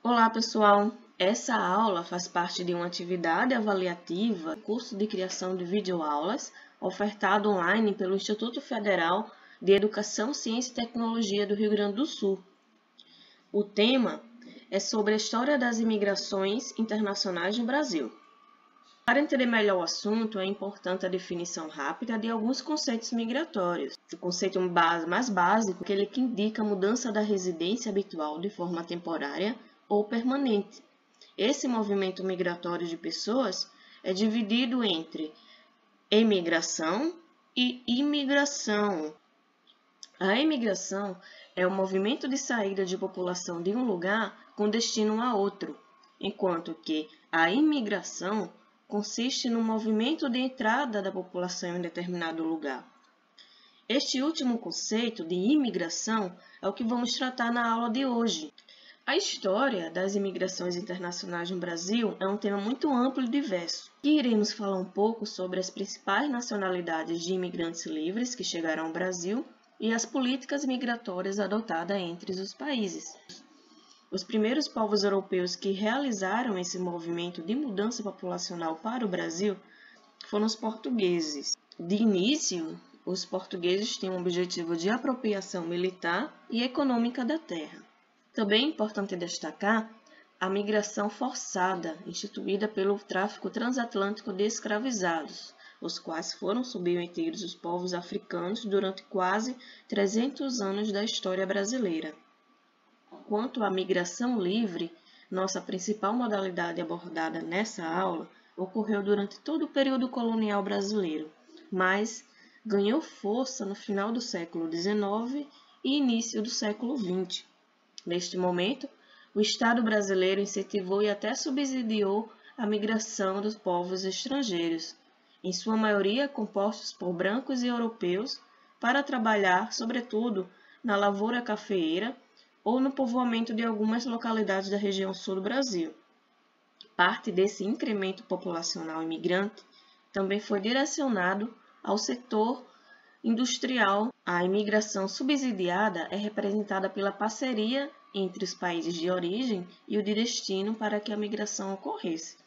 Olá, pessoal! Essa aula faz parte de uma atividade avaliativa, curso de criação de videoaulas, ofertado online pelo Instituto Federal de Educação, Ciência e Tecnologia do Rio Grande do Sul. O tema é sobre a história das imigrações internacionais no Brasil. Para entender melhor o assunto, é importante a definição rápida de alguns conceitos migratórios. O conceito mais básico é aquele que indica a mudança da residência habitual de forma temporária ou permanente. Esse movimento migratório de pessoas é dividido entre emigração e imigração. A emigração é o movimento de saída de população de um lugar com destino a outro, enquanto que a imigração consiste no movimento de entrada da população em determinado lugar. Este último conceito de imigração é o que vamos tratar na aula de hoje. A história das imigrações internacionais no Brasil é um tema muito amplo e diverso. Aqui iremos falar um pouco sobre as principais nacionalidades de imigrantes livres que chegaram ao Brasil e as políticas migratórias adotadas entre os países. Os primeiros povos europeus que realizaram esse movimento de mudança populacional para o Brasil foram os portugueses. De início, os portugueses tinham o objetivo de apropriação militar e econômica da terra. Também é importante destacar a migração forçada, instituída pelo tráfico transatlântico de escravizados, os quais foram submetidos os povos africanos durante quase 300 anos da história brasileira. Quanto à migração livre, nossa principal modalidade abordada nessa aula ocorreu durante todo o período colonial brasileiro, mas ganhou força no final do século XIX e início do século XX. Neste momento, o Estado brasileiro incentivou e até subsidiou a migração dos povos estrangeiros, em sua maioria compostos por brancos e europeus, para trabalhar, sobretudo, na lavoura cafeeira ou no povoamento de algumas localidades da região sul do Brasil. Parte desse incremento populacional imigrante também foi direcionado ao setor industrial. A imigração subsidiada é representada pela parceria entre os países de origem e o de destino para que a migração ocorresse.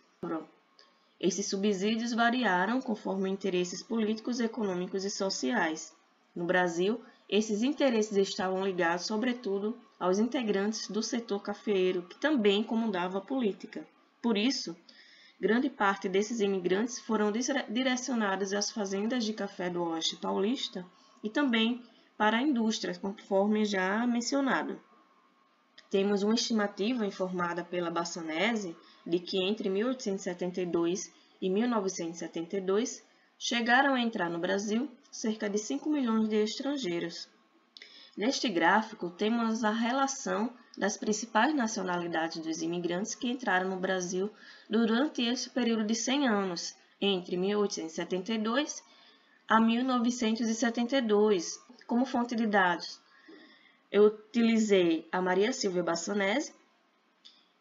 Esses subsídios variaram conforme interesses políticos, econômicos e sociais. No Brasil, esses interesses estavam ligados, sobretudo, aos integrantes do setor cafeeiro, que também comandava a política. Por isso, grande parte desses imigrantes foram direcionados às fazendas de café do Oeste Paulista e também para a indústria, conforme já mencionado. Temos uma estimativa informada pela Bassanese de que entre 1872 e 1972 chegaram a entrar no Brasil cerca de 5 milhões de estrangeiros. Neste gráfico, temos a relação das principais nacionalidades dos imigrantes que entraram no Brasil durante esse período de 100 anos, entre 1872 a 1972. Como fonte de dados, eu utilizei a Maria Silvia Bassanese,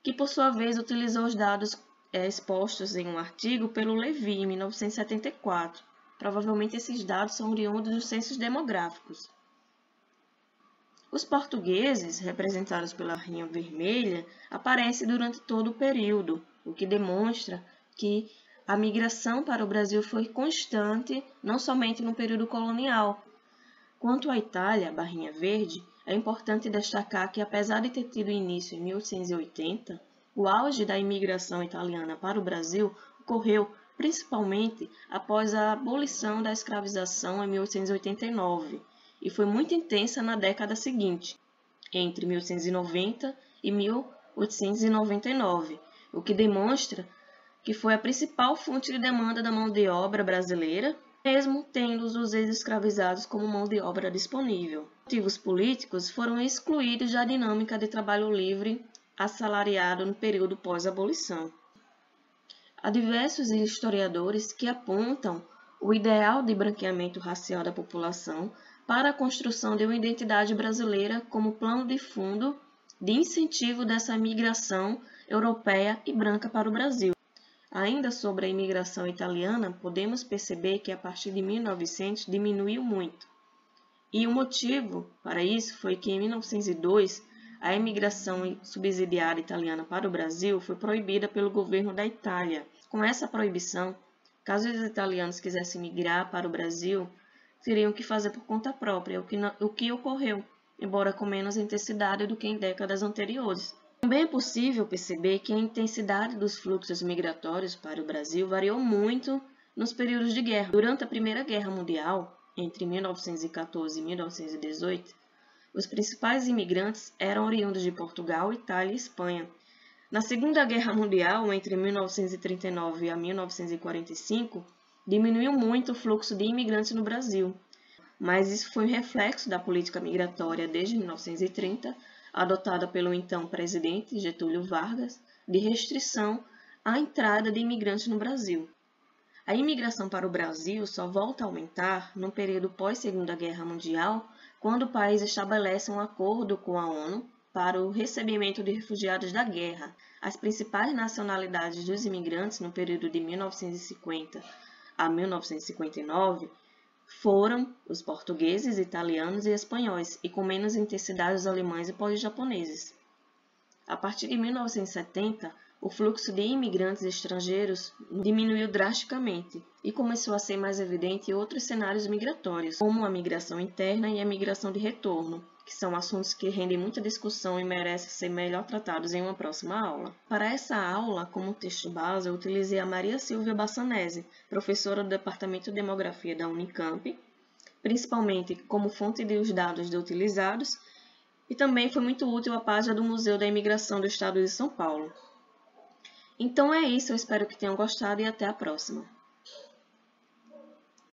que por sua vez utilizou os dados expostos em um artigo pelo Levi, em 1974. Provavelmente esses dados são oriundos dos censos demográficos. Os portugueses, representados pela barrinha vermelha, aparecem durante todo o período, o que demonstra que a migração para o Brasil foi constante, não somente no período colonial. Quanto à Itália, barrinha verde, é importante destacar que, apesar de ter tido início em 1880, o auge da imigração italiana para o Brasil ocorreu principalmente após a abolição da escravização em 1889, e foi muito intensa na década seguinte, entre 1890 e 1899, o que demonstra que foi a principal fonte de demanda da mão de obra brasileira, mesmo tendo os ex-escravizados como mão de obra disponível. Motivos políticos foram excluídos da dinâmica de trabalho livre assalariado no período pós-abolição. Há diversos historiadores que apontam o ideal de branqueamento racial da população para a construção de uma identidade brasileira como plano de fundo de incentivo dessa migração europeia e branca para o Brasil. Ainda sobre a imigração italiana, podemos perceber que a partir de 1900 diminuiu muito. E o motivo para isso foi que em 1902 a imigração subsidiada italiana para o Brasil foi proibida pelo governo da Itália. Com essa proibição, caso os italianos quisessem migrar para o Brasil, teriam que fazer por conta própria, o que ocorreu, embora com menos intensidade do que em décadas anteriores. Também é possível perceber que a intensidade dos fluxos migratórios para o Brasil variou muito nos períodos de guerra. Durante a Primeira Guerra Mundial, entre 1914 e 1918, os principais imigrantes eram oriundos de Portugal, Itália e Espanha. Na Segunda Guerra Mundial, entre 1939 a 1945, diminuiu muito o fluxo de imigrantes no Brasil, mas isso foi um reflexo da política migratória desde 1930, adotada pelo então presidente Getúlio Vargas, de restrição à entrada de imigrantes no Brasil. A imigração para o Brasil só volta a aumentar no período pós-Segunda Guerra Mundial, quando o país estabelece um acordo com a ONU para o recebimento de refugiados da guerra. As principais nacionalidades dos imigrantes no período de 1950 a 1959 foram os portugueses, italianos e espanhóis, e com menos intensidade os alemães e pós-japoneses. A partir de 1970, o fluxo de imigrantes estrangeiros diminuiu drasticamente e começou a ser mais evidente em outros cenários migratórios, como a migração interna e a migração de retorno, que são assuntos que rendem muita discussão e merecem ser melhor tratados em uma próxima aula. Para essa aula, como texto base, eu utilizei a Maria Silvia Bassanese, professora do Departamento de Demografia da Unicamp, principalmente como fonte dos dados utilizados, e também foi muito útil a página do Museu da Imigração do Estado de São Paulo. Então é isso, eu espero que tenham gostado e até a próxima.